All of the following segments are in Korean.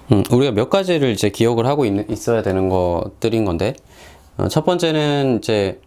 우리가 몇 가지를 이제 기억을 하고 있어야 되는 것들인 건데, 첫 번째는 이제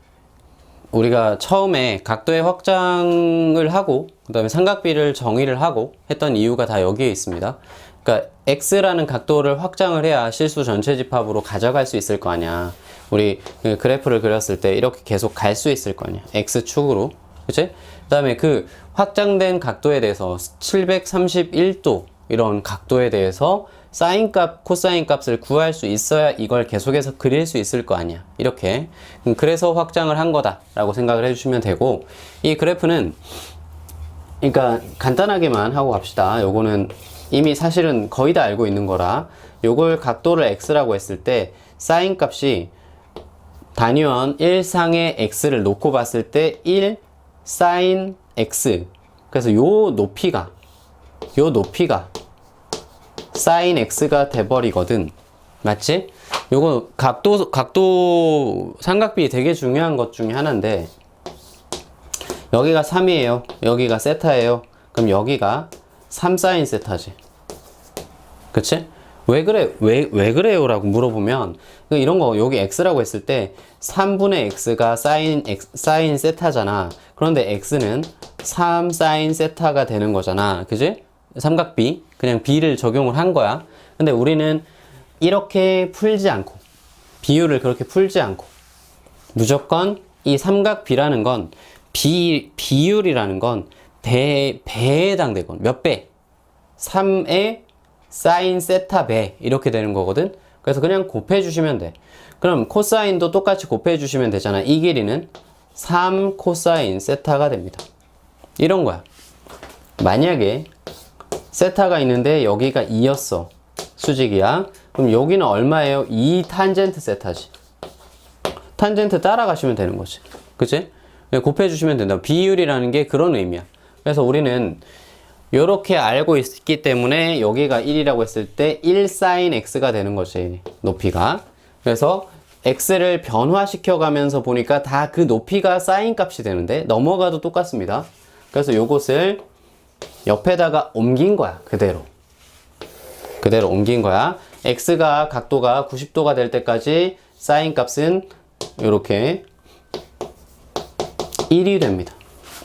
우리가 처음에 각도의 확장을 하고, 그 다음에 삼각비를 정의를 하고 했던 이유가 다 여기에 있습니다. 그러니까 x라는 각도를 확장을 해야 실수 전체 집합으로 가져갈 수 있을 거 아니야. 우리 그래프를 그렸을 때 이렇게 계속 갈 수 있을 거 아니야. x축으로. 그치? 그 다음에 그 확장된 각도에 대해서 731도 이런 각도에 대해서 사인 값, 코사인 값을 구할 수 있어야 이걸 계속해서 그릴 수 있을 거 아니야. 이렇게. 그래서 확장을 한 거다라고 생각을 해주시면 되고, 이 그래프는, 그러니까 간단하게만 하고 갑시다. 요거는 이미 사실은 거의 다 알고 있는 거라, 요걸 각도를 x라고 했을 때 사인 값이 단위원 1상의 x를 놓고 봤을 때 1 사인 x, 그래서 요 높이가 사인 x가 돼버리거든. 맞지? 요거 각도 삼각비 되게 중요한 것 중에 하나인데, 여기가 3이에요. 여기가 세타예요. 그럼 여기가 3 사인 세타지. 그치? 왜 그래? 왜 그래요? 라고 물어보면, 이런 거, 여기 x라고 했을 때 3분의 x가 사인 세타잖아. 그런데 x는 3 사인 세타가 되는 거잖아. 그치? 삼각비, 그냥 b를 적용을 한 거야. 근데 우리는 이렇게 풀지 않고, 비율을 그렇게 풀지 않고, 무조건 이 삼각비라는 건, 비율이라는 건 배에 해당되건, 몇 배? 3의 사인 세타 배, 이렇게 되는 거거든. 그래서 그냥 곱해 주시면 돼. 그럼 코사인도 똑같이 곱해 주시면 되잖아. 이 길이는 3 코사인 세타가 됩니다. 이런 거야. 만약에 세타가 있는데 여기가 2였어. 수직이야. 그럼 여기는 얼마예요? 2 탄젠트 세타지. 탄젠트 따라가시면 되는 거지. 그치? 곱해 주시면 된다. 비율이라는 게 그런 의미야. 그래서 우리는 요렇게 알고 있기 때문에 여기가 1이라고 했을 때 1 사인 x가 되는 거지. 높이가. 그래서 x를 변화시켜 가면서 보니까 다 그 높이가 사인 값이 되는데, 넘어가도 똑같습니다. 그래서 요것을 옆에다가 옮긴 거야. 그대로 옮긴 거야. x가 각도가 90도가 될 때까지 사인 값은 이렇게 1이 됩니다.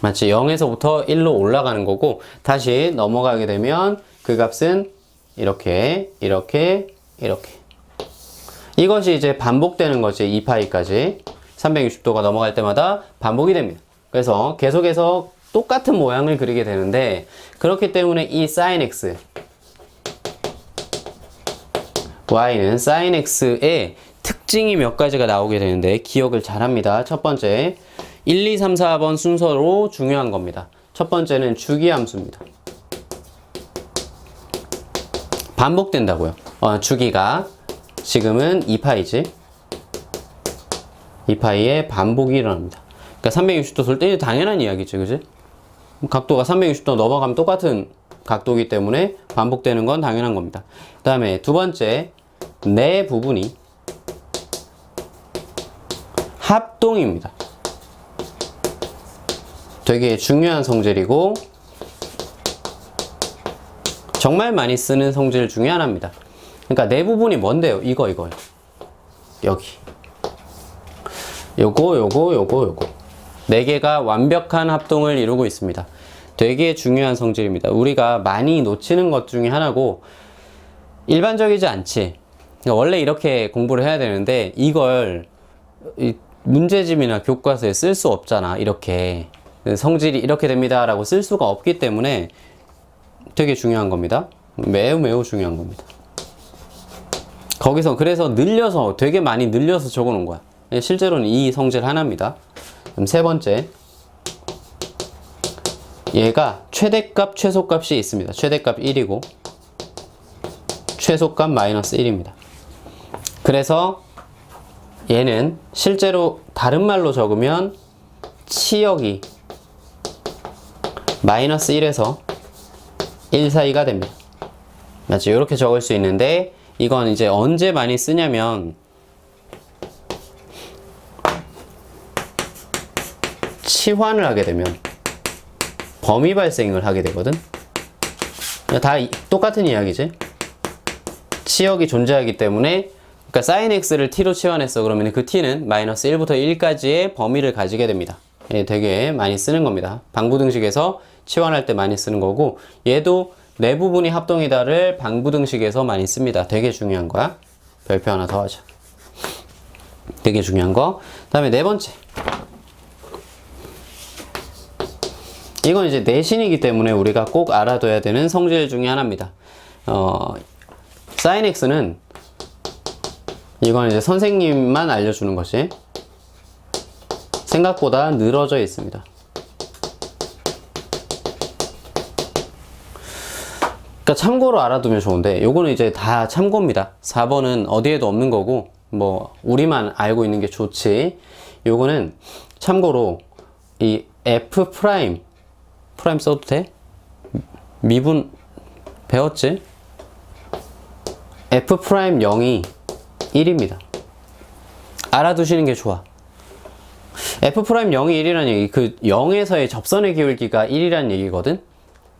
마치 0에서부터 1로 올라가는 거고, 다시 넘어가게 되면 그 값은 이렇게 이것이 이제 반복되는 거지. 2파이까지 360도가 넘어갈 때마다 반복이 됩니다. 그래서 계속해서 똑같은 모양을 그리게 되는데, 그렇기 때문에 이 sin x, y는 sin x의 특징이 몇 가지가 나오게 되는데 기억을 잘합니다. 첫 번째, 1, 2, 3, 4번 순서로 중요한 겁니다. 첫 번째는 주기함수입니다. 반복된다고요. 주기가 지금은 2파이지. 2파이의 반복이 일어납니다. 그러니까 360도 돌 때 당연한 이야기지, 그지? 각도가 360도 넘어가면 똑같은 각도이기 때문에 반복되는 건 당연한 겁니다. 그 다음에 두 번째, 내 부분이 합동입니다. 되게 중요한 성질이고 정말 많이 쓰는 성질 중에 하나입니다. 그러니까 내 부분이 뭔데요? 이거 여기 요거 네 개가 완벽한 합동을 이루고 있습니다. 되게 중요한 성질입니다. 우리가 많이 놓치는 것 중에 하나고, 일반적이지 않지. 그러니까 원래 이렇게 공부를 해야 되는데 이걸 문제집이나 교과서에 쓸 수 없잖아. 이렇게 성질이 이렇게 됩니다 라고 쓸 수가 없기 때문에 되게 중요한 겁니다. 매우 중요한 겁니다. 거기서 그래서 늘려서, 되게 많이 늘려서 적어 놓은 거야. 실제로는 이 성질 하나입니다. 그럼 세 번째, 얘가 최대값 최소값이 있습니다. 최대값 1이고 최소값 마이너스 1입니다. 그래서 얘는 실제로 다른 말로 적으면 치역이 마이너스 1에서 1 사이가 됩니다. 맞죠? 이렇게 적을 수 있는데, 이건 이제 언제 많이 쓰냐면 치환을 하게 되면 범위 발생을 하게 되거든. 다 똑같은 이야기지. 치역이 존재하기 때문에, 그러니까 sin x를 t로 치환했어. 그러면 그 t는 마이너스 1부터 1까지의 범위를 가지게 됩니다. 예, 되게 많이 쓰는 겁니다. 방부등식에서 치환할 때 많이 쓰는 거고, 얘도 내 부분이 합동이다를 방부등식에서 많이 씁니다. 되게 중요한 거야. 별표 하나 더 하자. 되게 중요한 거. 그 다음에 네 번째. 이건 이제 내신이기 때문에 우리가 꼭 알아둬야 되는 성질 중에 하나입니다. sin x는 이건 이제 선생님만 알려주는 것이 생각보다 늘어져 있습니다. 그러니까 참고로 알아두면 좋은데, 요거는 이제 다 참고입니다. 4번은 어디에도 없는 거고, 뭐 우리만 알고 있는 게 좋지. 요거는 참고로 이 f 프라임 써도 돼? 미분 배웠지? f 프라임 0이 1입니다. 알아두시는 게 좋아. f 프라임 0이 1이라는 얘기, 그 0에서의 접선의 기울기가 1이라는 얘기거든?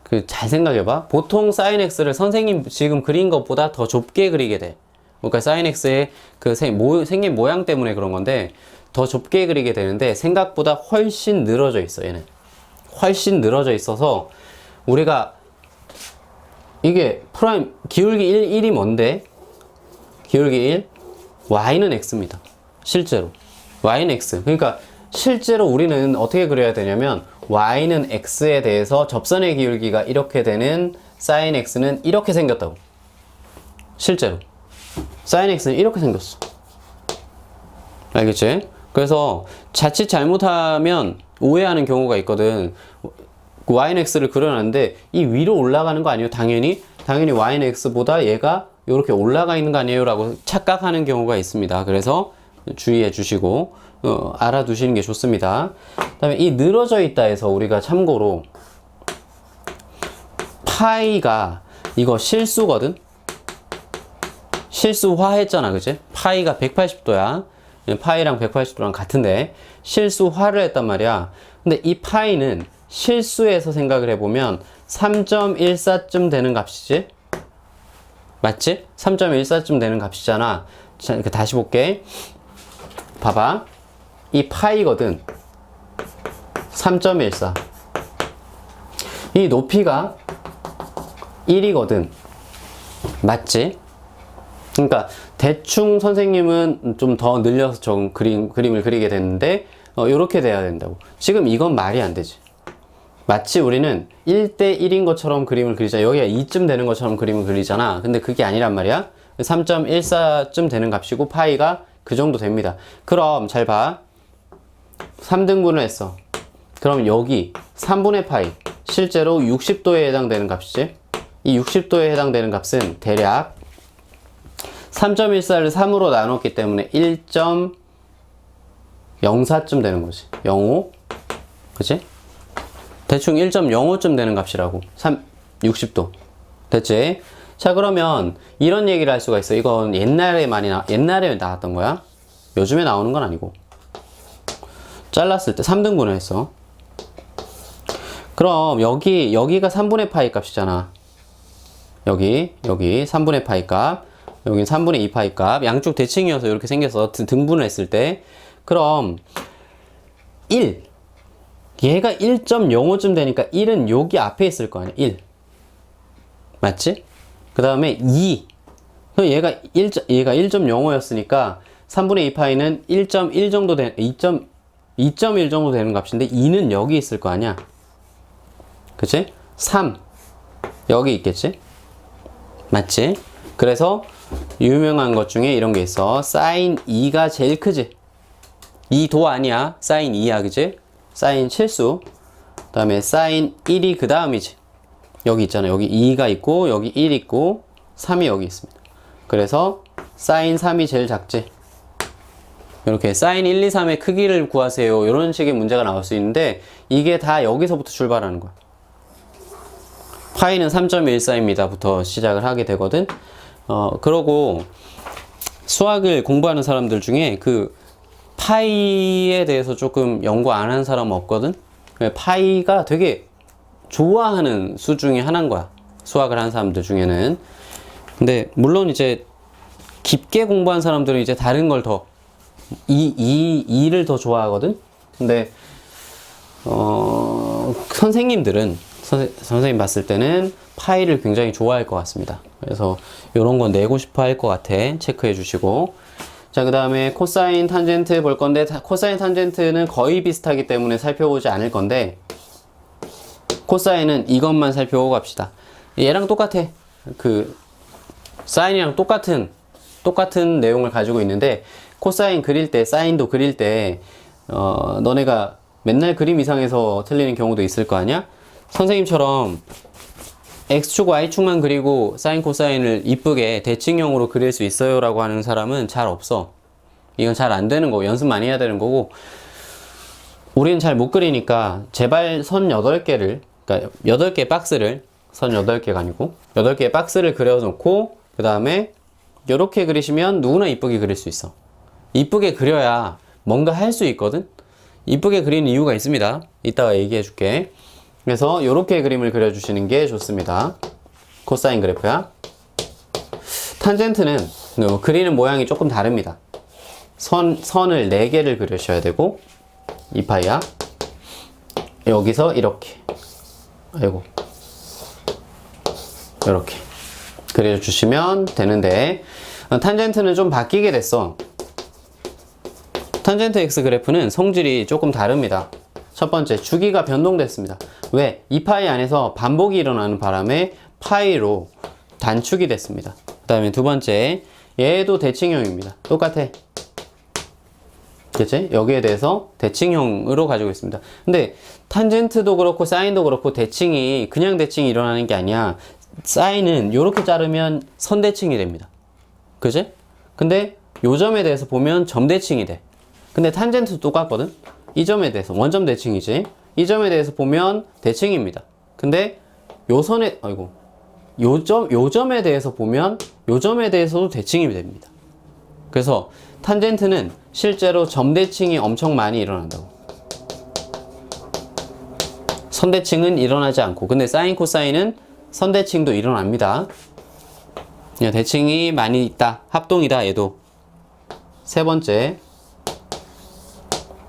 그 잘 생각해봐. 보통 sin x를 선생님 지금 그린 것보다 더 좁게 그리게 돼. 그러니까 sin x의 그 생긴 모양 때문에 그런 건데, 더 좁게 그리게 되는데 생각보다 훨씬 늘어져 있어. 얘는 훨씬 늘어져 있어서, 우리가 이게 프라임 기울기 1이 뭔데? 기울기 1, y는 x입니다. 실제로 y는 x. 그러니까 실제로 우리는 어떻게 그려야 되냐면, y는 x에 대해서 접선의 기울기가 이렇게 되는 sin x는 이렇게 생겼다고. 실제로 sin x는 이렇게 생겼어. 알겠지? 그래서 자칫 잘못하면 오해하는 경우가 있거든. y는 x를 그려놨는데 이 위로 올라가는 거 아니에요? 당연히 y는 x보다 얘가 이렇게 올라가 있는 거 아니에요? 라고 착각하는 경우가 있습니다. 그래서 주의해 주시고 알아두시는 게 좋습니다. 그 다음에 이 늘어져 있다 해서 우리가 참고로 파이가 이거 실수거든? 실수화 했잖아. 그치? 파이가 180도야. 파이랑 180도랑 같은데 실수화를 했단 말이야. 근데 이 파이는 실수해서 생각을 해보면 3.14쯤 되는 값이지? 맞지? 3.14쯤 되는 값이잖아. 자, 다시 볼게. 봐봐. 이 파이거든. 3.14. 이 높이가 1이거든. 맞지? 그러니까 대충 선생님은 좀 더 늘려서 좀 그림을 그리게 됐는데 이렇게 돼야 된다고. 지금 이건 말이 안 되지. 마치 우리는 1대 1인 것처럼 그림을 그리자. 여기가 2쯤 되는 것처럼 그림을 그리잖아. 근데 그게 아니란 말이야. 3.14쯤 되는 값이고 파이가 그 정도 됩니다. 그럼 잘 봐. 3등분을 했어. 그럼 여기 3분의 파이, 실제로 60도에 해당되는 값이지. 이 60도에 해당되는 값은 대략 3.14를 3으로 나눴기 때문에 1.04쯤 되는 거지. 05? 그치? 대충 1.05쯤 되는 값이라고. 60도. 됐지? 자, 그러면 이런 얘기를 할 수가 있어. 이건 옛날에 나왔던 거야. 요즘에 나오는 건 아니고. 잘랐을 때 3등분을 했어. 그럼 여기가 3분의 파이 값이잖아. 여기 3분의 파이 값, 여긴 3분의 2 파이 값. 양쪽 대칭이어서 이렇게 생겨서 등분을 했을 때, 그럼 1, 얘가 1.05쯤 되니까 1은 여기 앞에 있을 거 아니야. 1 맞지? 그 다음에 2, 얘가 1.05였으니까 3분의 2 파이는 1.1 정도 2.1 정도 되는 값인데 2는 여기 있을 거 아니야. 그치? 3 여기 있겠지? 맞지? 그래서 유명한 것 중에 이런 게 있어. sin 2가 제일 크지? 2도 아니야. sin 2야. 그치? sin 실수. 그 다음에 sin 1이 그 다음이지. 여기 있잖아. 여기 2가 있고 여기 1 있고 3이 여기 있습니다. 그래서 sin 3이 제일 작지? 이렇게 sin 1, 2, 3의 크기를 구하세요. 이런 식의 문제가 나올 수 있는데 이게 다 여기서부터 출발하는 거야. 파이는 3.14입니다. 부터 시작을 하게 되거든. 그러고 수학을 공부하는 사람들 중에 그 파이에 대해서 조금 연구 안 한 사람은 없거든. 파이가 되게 좋아하는 수 중에 하나인 거야. 수학을 하는 사람들 중에는. 근데 물론 이제 깊게 공부한 사람들은 이제 다른 걸 더 이를 더 좋아하거든. 근데 선생님들은 선생님 봤을 때는 파이를 굉장히 좋아할 것 같습니다. 그래서 이런 건 내고 싶어 할 것 같아. 체크해 주시고. 자, 그 다음에 코사인 탄젠트 볼 건데, 코사인 탄젠트는 거의 비슷하기 때문에 살펴보지 않을 건데, 코사인은 이것만 살펴보고 갑시다. 얘랑 똑같아. 그 사인이랑 똑같은 내용을 가지고 있는데, 코사인 그릴 때, 사인도 그릴 때 너네가 맨날 그림 이상해서 틀리는 경우도 있을 거 아니야? 선생님처럼 X축, Y축만 그리고 사인, 코사인을 이쁘게 대칭형으로 그릴 수 있어요 라고 하는 사람은 잘 없어. 이건 잘 안 되는 거고, 연습 많이 해야 되는 거고, 우리는 잘 못 그리니까 제발 선 8개를, 그러니까 8개 박스를, 선 8개가 아니고 8개의 박스를 그려놓고 그 다음에 이렇게 그리시면 누구나 이쁘게 그릴 수 있어. 이쁘게 그려야 뭔가 할 수 있거든. 이쁘게 그리는 이유가 있습니다. 이따가 얘기해 줄게. 그래서 이렇게 그림을 그려주시는 게 좋습니다. 코사인 그래프야. 탄젠트는 그리는 모양이 조금 다릅니다. 선을 4개를 그리셔야 되고, 2파이야. 여기서 이렇게, 아이고, 이렇게 그려주시면 되는데, 탄젠트는 좀 바뀌게 됐어. 탄젠트 X 그래프는 성질이 조금 다릅니다. 첫 번째, 주기가 변동됐습니다. 왜? 2파이 안에서 반복이 일어나는 바람에 파이로 단축이 됐습니다. 그 다음에 두 번째, 얘도 대칭형입니다. 똑같아. 그치? 여기에 대해서 대칭형으로 가지고 있습니다. 근데 탄젠트도 그렇고 사인도 그렇고 대칭이 그냥 대칭이 일어나는 게 아니야. 사인은 이렇게 자르면 선대칭이 됩니다. 그치? 근데 요 점에 대해서 보면 점대칭이 돼. 근데 탄젠트도 똑같거든? 이 점에 대해서 원점 대칭이지. 이 점에 대해서 보면 대칭입니다. 근데 요 선에, 아이고, 요 점에 대해서 보면 요 점에 대해서도 대칭이 됩니다. 그래서 탄젠트는 실제로 점대칭이 엄청 많이 일어난다고. 선대칭은 일어나지 않고. 근데 사인, 코사인은 선대칭도 일어납니다. 그냥 대칭이 많이 있다. 합동이다, 얘도. 세 번째,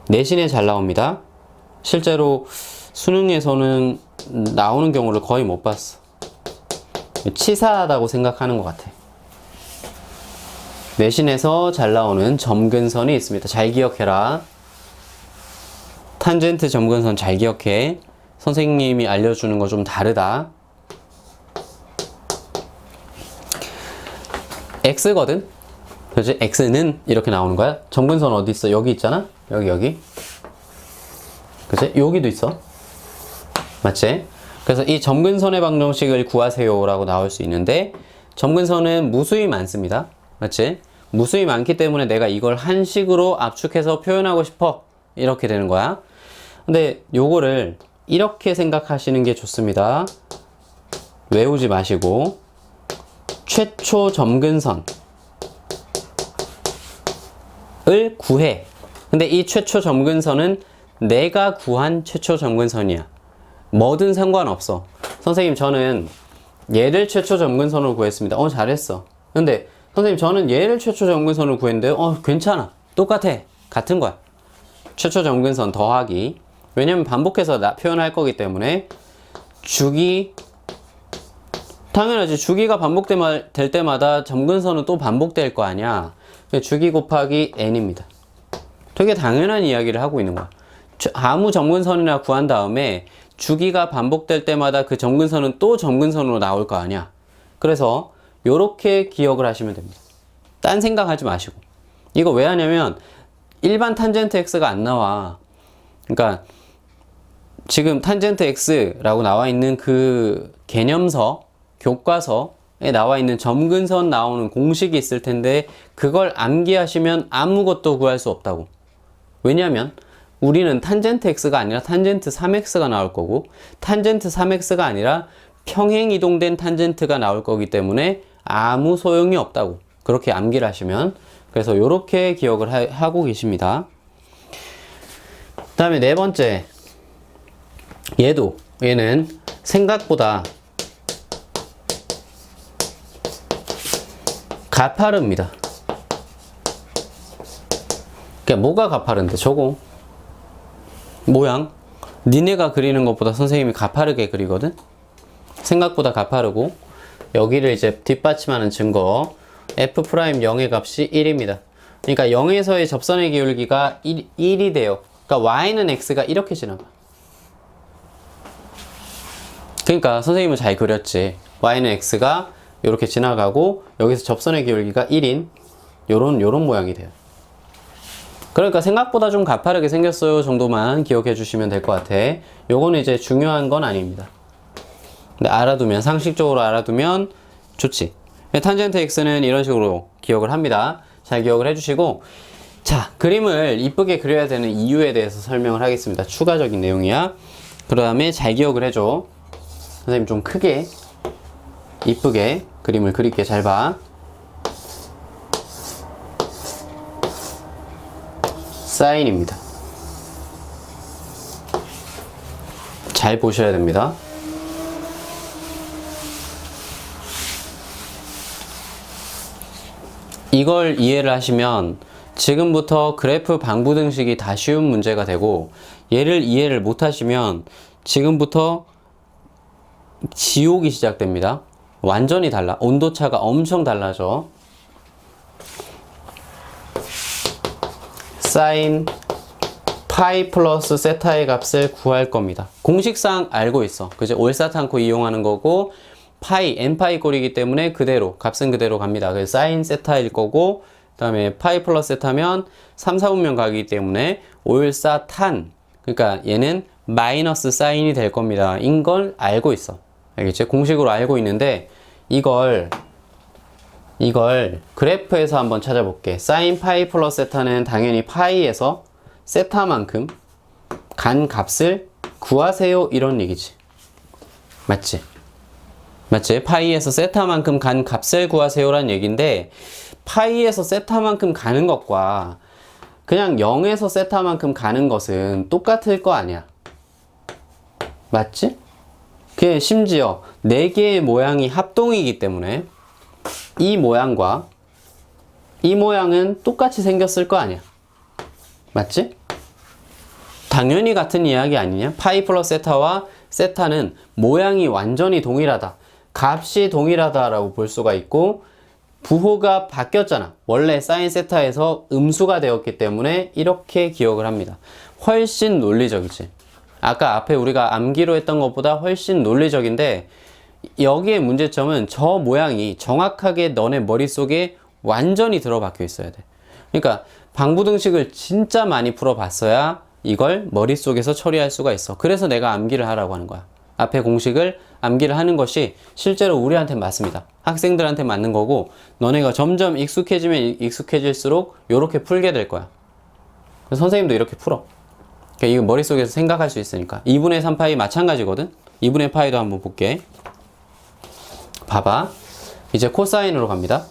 내신에 잘 나옵니다. 실제로 수능에서는 나오는 경우를 거의 못 봤어. 치사하다고 생각하는 것 같아. 내신에서 잘 나오는 점근선이 있습니다. 잘 기억해라. 탄젠트 점근선 잘 기억해. 선생님이 알려주는 거 좀 다르다. X거든? 그렇지? X는 이렇게 나오는 거야. 점근선 어디 있어? 여기 있잖아? 여기. 그치? 여기도 있어. 맞지? 그래서 이 점근선의 방정식을 구하세요 라고 나올 수 있는데, 점근선은 무수히 많습니다. 맞지? 무수히 많기 때문에 내가 이걸 한식으로 압축해서 표현하고 싶어. 이렇게 되는 거야. 근데 요거를 이렇게 생각하시는 게 좋습니다. 외우지 마시고, 최초 점근선을 구해. 근데 이 최초 점근선은 내가 구한 최초 점근선이야. 뭐든 상관없어. 선생님, 저는 얘를 최초 점근선으로 구했습니다. 잘했어. 근데 선생님, 저는 얘를 최초 점근선으로 구했는데요. 괜찮아. 똑같아. 같은 거야. 최초 점근선 더하기. 왜냐면 반복해서 표현할 거기 때문에 주기, 당연하지. 주기가 반복될 때마다 점근선은 또 반복될 거 아니야. 주기 곱하기 n입니다. 되게 당연한 이야기를 하고 있는 거야. 아무 점근선이나 구한 다음에 주기가 반복될 때마다 그 점근선은 또 점근선으로 나올 거 아니야. 그래서 요렇게 기억을 하시면 됩니다. 딴 생각하지 마시고. 이거 왜 하냐면 일반 탄젠트 x가 안 나와. 그러니까 지금 탄젠트 x라고 나와 있는 그 개념서, 교과서에 나와 있는 점근선 나오는 공식이 있을 텐데 그걸 암기하시면 아무것도 구할 수 없다고. 왜냐면 우리는 탄젠트 x가 아니라 탄젠트 3x가 나올 거고, 탄젠트 3x가 아니라 평행 이동된 탄젠트가 나올 거기 때문에 아무 소용이 없다고. 그렇게 암기를 하시면. 그래서 이렇게 기억을 하고 계십니다. 그 다음에 네 번째, 얘는 생각보다 가파릅니다. 그러니까 뭐가 가파른데? 저거 모양 니네가 그리는 것보다 선생님이 가파르게 그리거든. 생각보다 가파르고, 여기를 이제 뒷받침하는 증거 f'0의 값이 1입니다. 그러니까 0에서의 접선의 기울기가 1이 돼요. 그러니까 y는 x가 이렇게 지나가. 그러니까 선생님은 잘 그렸지. y는 x가 이렇게 지나가고 여기서 접선의 기울기가 1인 요런 모양이 돼요. 그러니까 생각보다 좀 가파르게 생겼어요 정도만 기억해 주시면 될 것 같아. 요거는 이제 중요한 건 아닙니다. 근데 알아두면, 상식적으로 알아두면 좋지. 탄젠트 x는 이런 식으로 기억을 합니다. 잘 기억을 해주시고, 자, 그림을 이쁘게 그려야 되는 이유에 대해서 설명을 하겠습니다. 추가적인 내용이야. 그 다음에 잘 기억을 해줘. 선생님 좀 크게 이쁘게 그림을 그릴게. 잘 봐. 사인입니다. 잘 보셔야 됩니다. 이걸 이해를 하시면 지금부터 그래프 방부등식이 다 쉬운 문제가 되고, 얘를 이해를 못 하시면 지금부터 지옥이 시작됩니다. 완전히 달라. 온도차가 엄청 달라져. 사인 파이 플러스 세타의 값을 구할 겁니다. 공식상 알고 있어. 그죠? 올사탄코 이용하는 거고, 파이, n파이 꼴이기 때문에 그대로, 값은 그대로 갑니다. 그래서 사인 세타일 거고, 그 다음에 파이 플러스 세타면 3, 4분면 가기 때문에 올사탄, 그러니까 얘는 마이너스 사인이 될 겁니다. 인 걸 알고 있어. 알겠지? 공식으로 알고 있는데, 이걸 그래프에서 한번 찾아볼게. 사인 파이 플러스 세타는 당연히 파이에서 세타만큼 간 값을 구하세요, 이런 얘기지. 맞지? 맞지? 파이에서 세타만큼 간 값을 구하세요라는 얘기인데, 파이에서 세타만큼 가는 것과 그냥 0에서 세타만큼 가는 것은 똑같을 거 아니야. 맞지? 그게 심지어 4개의 모양이 합동이기 때문에 이 모양과 이 모양은 똑같이 생겼을 거 아니야. 맞지? 당연히 같은 이야기 아니냐? 파이 플러스 세타와 세타는 모양이 완전히 동일하다, 값이 동일하다라고 볼 수가 있고, 부호가 바뀌었잖아. 원래 사인 세타에서 음수가 되었기 때문에 이렇게 기억을 합니다. 훨씬 논리적이지. 아까 앞에 우리가 암기로 했던 것보다 훨씬 논리적인데, 여기에 문제점은 저 모양이 정확하게 너네 머릿속에 완전히 들어박혀 있어야 돼. 그러니까 방부등식을 진짜 많이 풀어봤어야 이걸 머릿속에서 처리할 수가 있어. 그래서 내가 암기를 하라고 하는 거야. 앞에 공식을 암기를 하는 것이 실제로 우리한테 맞습니다. 학생들한테 맞는 거고, 너네가 점점 익숙해지면 익숙해질수록 이렇게 풀게 될 거야. 그래서 선생님도 이렇게 풀어. 그러니까 이거 머릿속에서 생각할 수 있으니까. 2분의 3파이 마찬가지거든. 2분의 파이도 한번 볼게. 봐봐. 이제 코사인으로 갑니다.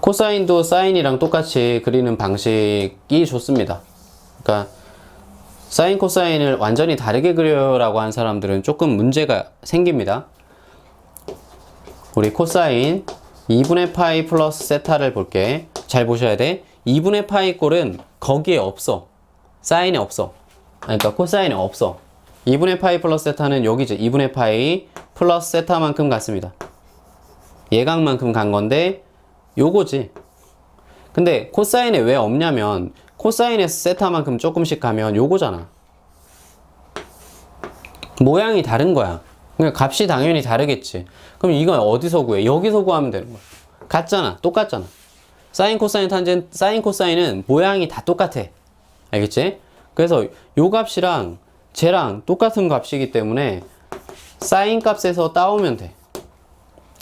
코사인도 사인이랑 똑같이 그리는 방식이 좋습니다. 그러니까 사인 코사인을 완전히 다르게 그려라고 한 사람들은 조금 문제가 생깁니다. 우리 코사인 2분의 파이 플러스 세타를 볼게. 잘 보셔야 돼. 2분의 파이 꼴은 거기에 없어. 사인에 없어. 그러니까 코사인에 없어. 2분의 파이 플러스 세타는 여기지. 2분의 파이 플러스 세타만큼 같습니다. 예각만큼 간 건데 요거지. 근데 코사인에 왜 없냐면, 코사인에서 세타만큼 조금씩 가면 요거잖아. 모양이 다른 거야. 그러니까 값이 당연히 다르겠지. 그럼 이건 어디서 구해? 여기서 구하면 되는 거야. 같잖아. 똑같잖아. 사인 코사인 탄젠, 사인 코사인은 모양이 다 똑같아. 알겠지? 그래서 요 값이랑 쟤랑 똑같은 값이기 때문에 사인 값에서 따오면 돼.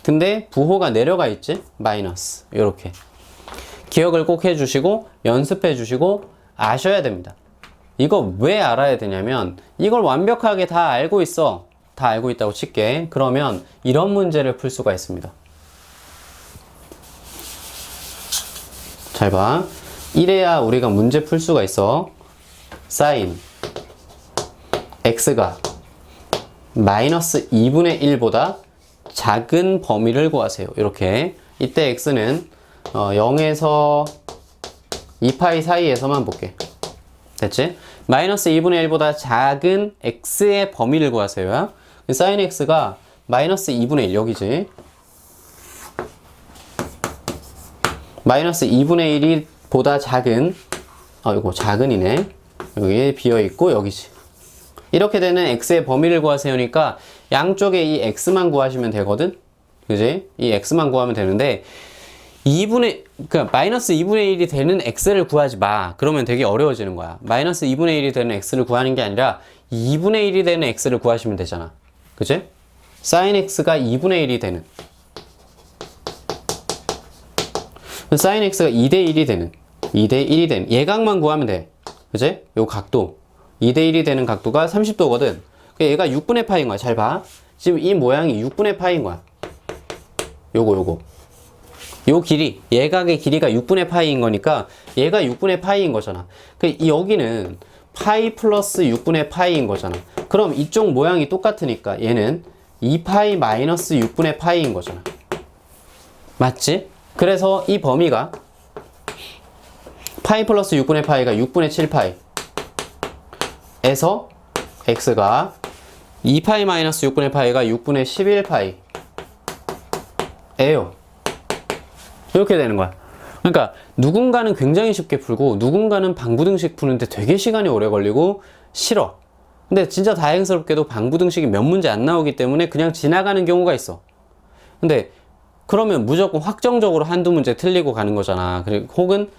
근데 부호가 내려가 있지? 마이너스. 요렇게 기억을 꼭 해주시고 연습해 주시고 아셔야 됩니다. 이거 왜 알아야 되냐면, 이걸 완벽하게 다 알고 있어. 다 알고 있다고 칠게. 그러면 이런 문제를 풀 수가 있습니다. 잘 봐. 이래야 우리가 문제 풀 수가 있어. 사인 x가 마이너스 2분의 1보다 작은 범위를 구하세요. 이렇게. 이때 x는 0에서 2파이 사이에서만 볼게. 됐지? 마이너스 2분의 1보다 작은 x의 범위를 구하세요. sin x가 마이너스 2분의 1 여기지. 마이너스 2분의 1이 보다 작은, 이거 작은이네. 여기에 비어있고 여기지. 이렇게 되는 x의 범위를 구하세요니까 양쪽에 이 x만 구하시면 되거든? 그지? 이 x만 구하면 되는데, 그러니까 마이너스 2분의 1이 되는 x를 구하지 마. 그러면 되게 어려워지는 거야. 마이너스 2분의 1이 되는 x를 구하는 게 아니라 2분의 1이 되는 x를 구하시면 되잖아. 그지? sin x가 2분의 1이 되는, sin x가 2대 1이 되는, 2대 1이 되는 예각만 구하면 돼. 그지? 요 각도 2대 1이 되는 각도가 30도거든. 얘가 6분의 파인 거야. 잘 봐. 지금 이 모양이 6분의 파인 거야. 요거 요 길이, 예각의 길이가 6분의 파이인 거니까 얘가 6분의 파이인 거잖아. 여기는 파이 플러스 6분의 파이인 거잖아. 그럼 이쪽 모양이 똑같으니까 얘는 2파이 마이너스 6분의 파이인 거잖아. 맞지? 그래서 이 범위가 파이 플러스 6분의 파이가 6분의 7파이 에서 x가 2파이 마이너스 6분의 파이가 6분의 11파이 에요. 이렇게 되는 거야. 그러니까 누군가는 굉장히 쉽게 풀고 누군가는 방부등식 푸는데 되게 시간이 오래 걸리고 싫어. 근데 진짜 다행스럽게도 방부등식이 몇 문제 안 나오기 때문에 그냥 지나가는 경우가 있어. 근데 그러면 무조건 확정적으로 한두 문제 틀리고 가는 거잖아. 혹은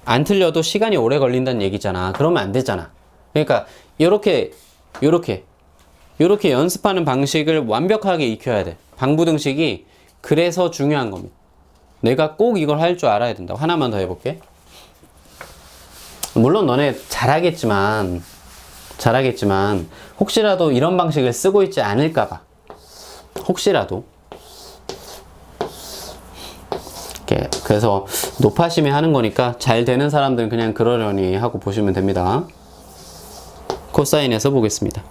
안 틀려도 시간이 오래 걸린다는 얘기잖아. 그러면 안 되잖아. 그러니까 요렇게 연습하는 방식을 완벽하게 익혀야 돼. 방부등식이 그래서 중요한 겁니다. 내가 꼭 이걸 할 줄 알아야 된다고. 하나만 더 해볼게. 물론 너네 잘하겠지만 혹시라도 이런 방식을 쓰고 있지 않을까봐, 혹시라도. 그래서 높아심에 하는 거니까 잘 되는 사람들은 그냥 그러려니 하고 보시면 됩니다. 코사인에서 보겠습니다.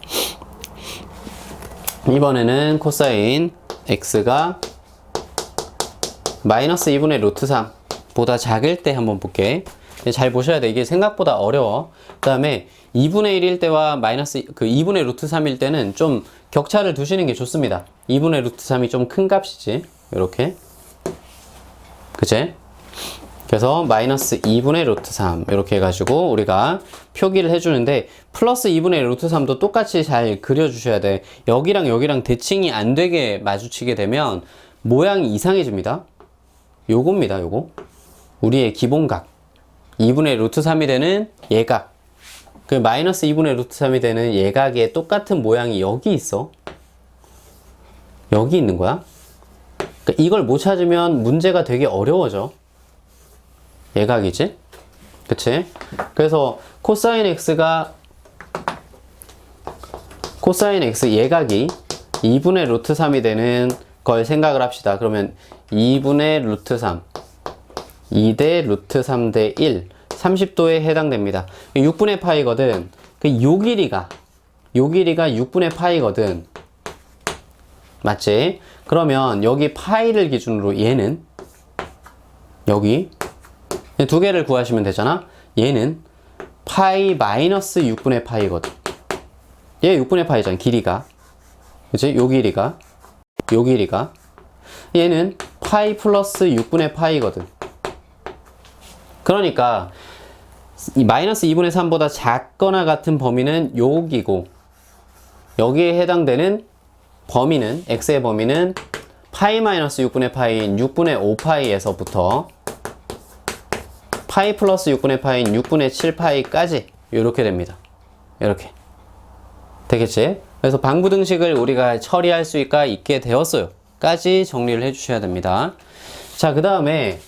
이번에는 코사인 x가 마이너스 2분의 루트 3 보다 작을 때 한번 볼게. 잘 보셔야 돼. 이게 생각보다 어려워. 그 다음에 2분의 1일 때와 마이너스 2분의 루트 3일 때는 좀 격차를 두시는 게 좋습니다. 2분의 루트 3이 좀 큰 값이지. 이렇게. 그치? 그래서 마이너스 2분의 루트 3 이렇게 해가지고 우리가 표기를 해주는데, 플러스 2분의 루트 3도 똑같이 잘 그려주셔야 돼. 여기랑 여기랑 대칭이 안 되게 마주치게 되면 모양이 이상해집니다. 요겁니다. 요거 우리의 기본각 2분의 루트 3이 되는 예각, 그 마이너스 2분의 루트 3이 되는 예각의 똑같은 모양이 여기 있어. 여기 있는 거야. 그러니까 이걸 못 찾으면 문제가 되게 어려워져. 예각이지? 그치? 그래서 코사인 x 예각이 2분의 루트 3이 되는 걸 생각을 합시다. 그러면 2분의 루트 3 2대 루트 3대 1 30도에 해당됩니다. 6분의 파이거든. 요 길이가 6분의 파이거든. 맞지? 그러면 여기 파이를 기준으로 얘는 여기 두 개를 구하시면 되잖아. 얘는 파이 마이너스 6분의 파이거든. 얘 6분의 파이잖아. 길이가. 그치? 요 길이가 얘는 파이 플러스 6분의 파이거든. 그러니까 이 마이너스 2분의 3보다 작거나 같은 범위는 여기고, 여기에 해당되는 범위는, x의 범위는 파이 마이너스 6분의 파이인 6분의 5파이에서부터 파이 플러스 6분의 파이인 6분의 7파이까지 이렇게 됩니다. 이렇게 되겠지? 그래서 방부등식을 우리가 처리할 수가 있게 되었어요 까지 정리를 해 주셔야 됩니다. 자, 그 다음에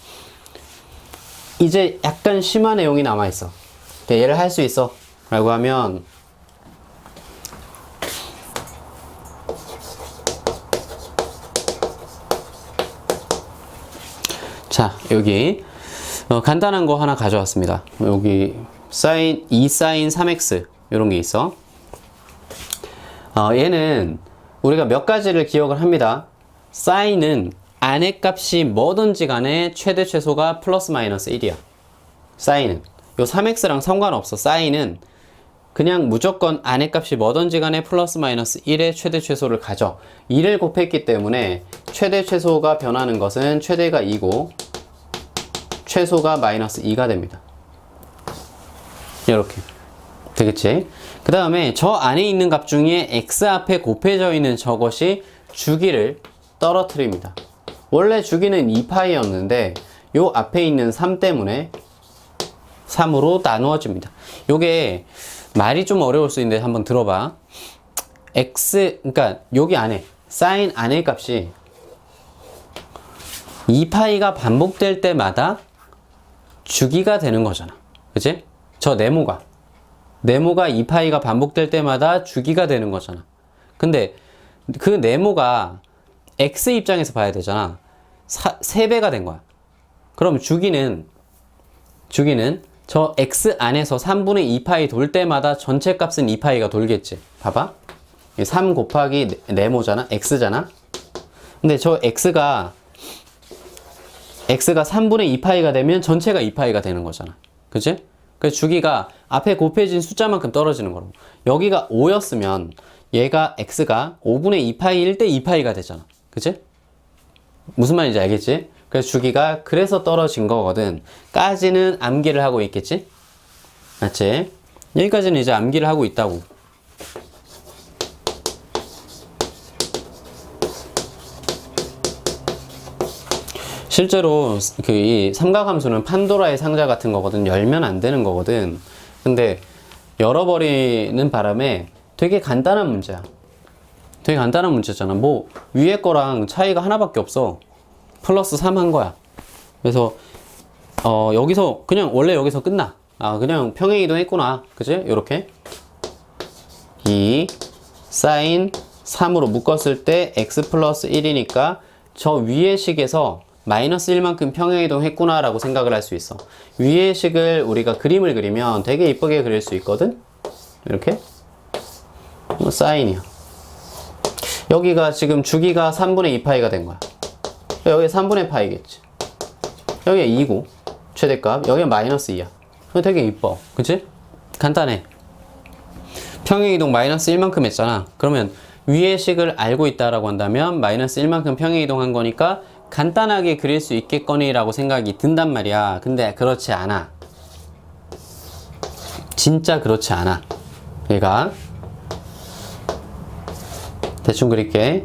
이제 약간 심한 내용이 남아있어. 얘를 할 수 있어 라고 하면, 자, 여기 간단한 거 하나 가져왔습니다. 여기 사인 2사인 3x 이런 게 있어. 얘는 우리가 몇 가지를 기억을 합니다. 사인은 안의 값이 뭐든지 간에 최대 최소가 플러스 마이너스 1이야. 사인은 요 3x랑 상관없어. 사인은 그냥 무조건 안의 값이 뭐든지 간에 플러스 마이너스 1의 최대 최소를 가져. 2를 곱했기 때문에 최대 최소가 변하는 것은 최대가 2고 최소가 마이너스 2가 됩니다. 이렇게 되겠지? 그 다음에 저 안에 있는 값 중에 x 앞에 곱해져 있는 저것이 주기를 떨어뜨립니다. 원래 주기는 2파이였는데 요 앞에 있는 3 때문에 3으로 나누어집니다. 요게 말이 좀 어려울 수 있는데 한번 들어봐. 그러니까 여기 안에 사인 안의 값이 2파이가 반복될 때마다 주기가 되는 거잖아. 그치? 저 네모가 2파이가 반복될 때마다 주기가 되는 거잖아. 근데 그 네모가 x 입장에서 봐야 되잖아. 3배가 된 거야. 그럼 주기는 저 x 안에서 3분의 2파이 돌 때마다 전체 값은 2파이가 돌겠지. 봐봐. 3 곱하기 네모잖아. x잖아. 근데 저 x가 3분의 2파이가 되면 전체가 2파이가 되는 거잖아. 그치? 그 주기가 앞에 곱해진 숫자만큼 떨어지는 거로. 여기가 5였으면 얘가 x가 5분의 2파이일 때 2파이가 되잖아. 그치? 무슨 말인지 알겠지? 그래서 주기가 그래서 떨어진 거거든. 까지는 암기를 하고 있겠지? 맞지? 여기까지는 이제 암기를 하고 있다고. 실제로 이 삼각함수는 판도라의 상자 같은 거거든. 열면 안 되는 거거든. 근데 열어버리는 바람에 되게 간단한 문제야. 되게 간단한 문제잖아. 뭐 위에 거랑 차이가 하나밖에 없어. 플러스 3 한 거야. 그래서 여기서 그냥 원래 여기서 끝나. 그냥 평행이동 했구나. 그치? 요렇게 2 사인 3으로 묶었을 때 x 플러스 1이니까 저 위의 식에서 마이너스 1만큼 평행이동 했구나 라고 생각을 할 수 있어. 위의 식을 우리가 그림을 그리면 되게 이쁘게 그릴 수 있거든. 이렇게 사인이야. 여기가 지금 주기가 3분의 2파이가 된 거야. 여기 3분의 파이겠지. 여기 2고 최대값, 여기 마이너스 2야. 되게 이뻐. 그치? 간단해. 평행이동 마이너스 1만큼 했잖아. 그러면 위의 식을 알고 있다라고 한다면 마이너스 1만큼 평행이동 한 거니까 간단하게 그릴 수 있겠거니 라고 생각이 든단 말이야. 근데 그렇지 않아. 진짜 그렇지 않아. 얘가 대충 그릴게.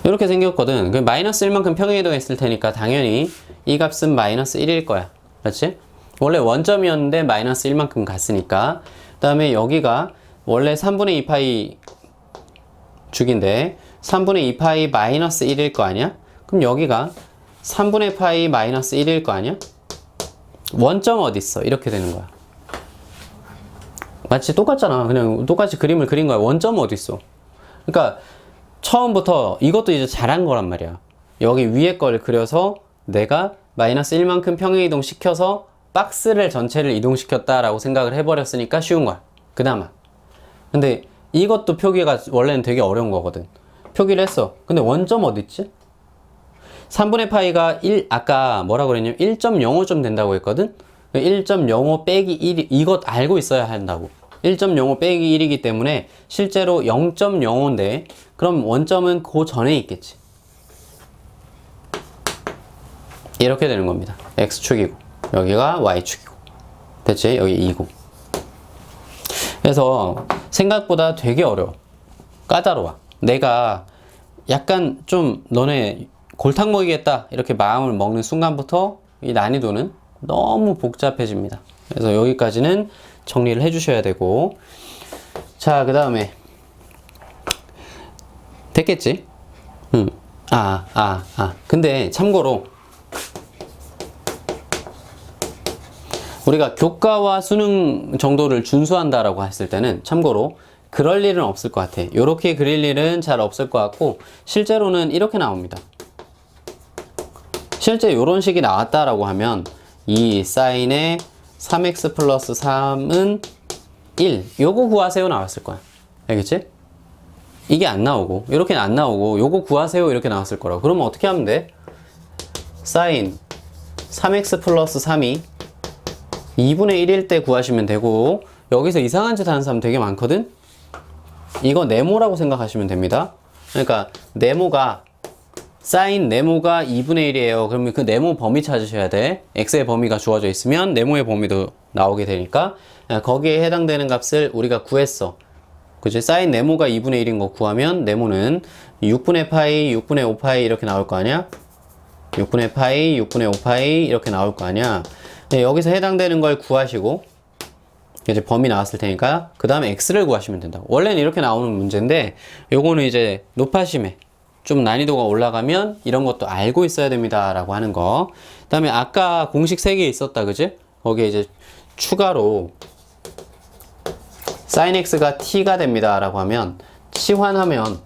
이렇게 생겼거든. 그 마이너스 1만큼 평행이동 했을 테니까 당연히 이 값은 마이너스 1일 거야. 그렇지? 원래 원점이었는데 마이너스 1만큼 갔으니까. 그 다음에 여기가 원래 3분의 2파이 주기인데 3분의 2파이 마이너스 1일 거 아니야? 그럼 여기가 3분의 파이 마이너스 1일 거 아니야? 원점 어딨어? 이렇게 되는 거야. 마치 똑같잖아. 그냥 똑같이 그림을 그린 거야. 원점 어딨어? 그러니까 처음부터 이것도 이제 잘한 거란 말이야. 여기 위에 걸 그려서 내가 마이너스 1만큼 평행이동 시켜서 박스를 전체를 이동시켰다라고 생각을 해버렸으니까 쉬운 거야. 그나마. 근데 이것도 표기가 원래는 되게 어려운 거거든. 표기를 했어. 근데 원점 어딨지? 3분의 파이가 1, 아까 뭐라 그랬냐면 1.05점 된다고 했거든? 1.05 빼기 1, 이것 알고 있어야 한다고. 1.05 빼기 1이기 때문에 실제로 0.05인데 그럼 원점은 그 전에 있겠지. 이렇게 되는 겁니다. x축이고 여기가 y축이고 됐지? 여기 2고. 그래서 생각보다 되게 어려워. 까다로워. 내가 약간 좀 너네 골탕 먹이겠다 이렇게 마음을 먹는 순간부터 이 난이도는 너무 복잡해집니다. 그래서 여기까지는 정리를 해 주셔야 되고, 자, 그 다음에 됐겠지? 근데 참고로 우리가 교과와 수능 정도를 준수한다라고 했을 때는 참고로 그럴 일은 없을 것 같아. 이렇게 그릴 일은 잘 없을 것 같고, 실제로는 이렇게 나옵니다. 실제 이런 식이 나왔다라고 하면 이 사인의 3x 플러스 3은 1 요거 구하세요 나왔을 거야. 알겠지? 이게 안 나오고 이렇게는 안 나오고 요거 구하세요 이렇게 나왔을 거라고. 그러면 어떻게 하면 돼? 사인 3x 플러스 3이 2분의 1일 때 구하시면 되고, 여기서 이상한 짓 하는 사람 되게 많거든? 이거 네모라고 생각하시면 됩니다. 그러니까 네모가 사인 네모가 2분의 1이에요. 그러면 그 네모 범위 찾으셔야 돼. x의 범위가 주어져 있으면 네모의 범위도 나오게 되니까 거기에 해당되는 값을 우리가 구했어. 그치? 사인 네모가 2분의 1인 거 구하면 네모는 6분의 파이, 6분의 5파이 이렇게 나올 거 아니야? 6분의 파이, 6분의 5파이 이렇게 나올 거 아니야? 네, 여기서 해당되는 걸 구하시고 이제 범위 나왔을 테니까 그 다음에 x를 구하시면 된다. 원래는 이렇게 나오는 문제인데 요거는 이제 높아심에 좀 난이도가 올라가면 이런 것도 알고 있어야 됩니다 라고 하는 거. 그 다음에 아까 공식 3개 있었다 그지? 거기에 이제 추가로 sin x가 t가 됩니다 라고 하면, 치환하면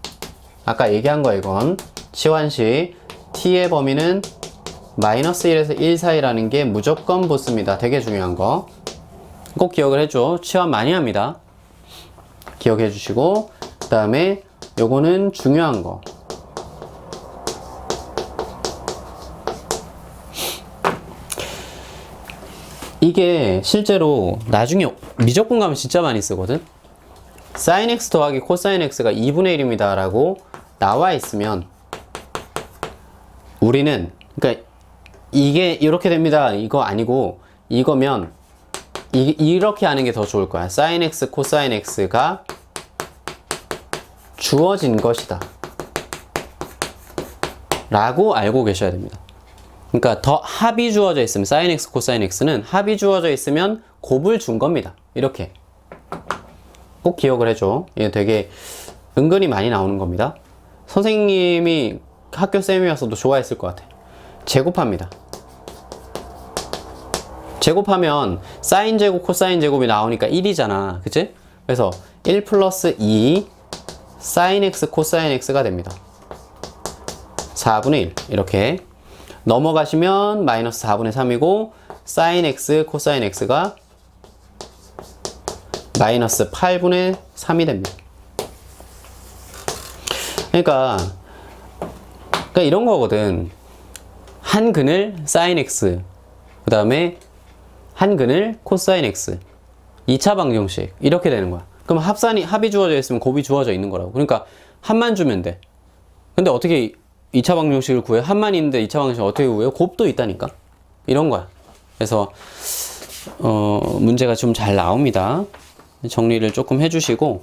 아까 얘기한 거 이건 치환시 t의 범위는 마이너스 1에서 1 사이라는 게 무조건 붙습니다. 되게 중요한 거 꼭 기억을 해줘. 치환 많이 합니다. 기억해 주시고, 그 다음에 요거는 중요한 거, 이게 실제로 나중에 미적분 가면 진짜 많이 쓰거든. sin x 더하기 cosine x가 2분의 1입니다 라고 나와 있으면 우리는, 그러니까 이게 이렇게 됩니다 이거 아니고, 이거면 이렇게 하는 게 더 좋을 거야. sin x, cosine x가 주어진 것이다 라고 알고 계셔야 됩니다. 그러니까 더 합이 주어져 있으면, sin x, cosine x는 합이 주어져 있으면 곱을 준 겁니다. 이렇게 꼭 기억을 해줘. 이게 되게 은근히 많이 나오는 겁니다. 선생님이 학교 쌤이었어도 좋아했을 것 같아. 제곱합니다. 제곱하면 사인 제곱, 코사인 제곱이 나오니까 1이잖아. 그치? 그래서 1 플러스 2 사인 x, 코사인 x가 됩니다. 4분의 1 이렇게 넘어가시면 마이너스 4분의 3이고 사인 x, 코사인 x가 마이너스 8분의 3이 됩니다. 그러니까 이런 거거든. 한 근을 사인 x, 그 다음에 한 근을 코사인 x, 2차 방정식 이렇게 되는 거야. 그럼 합이 주어져 있으면 곱이 주어져 있는 거라고. 그러니까 합만 주면 돼. 근데 어떻게 2차 방정식을 구해? 합만 있는데 2차 방정식 어떻게 구해요? 곱도 있다니까. 이런 거야. 그래서 문제가 좀 잘 나옵니다. 정리를 조금 해주시고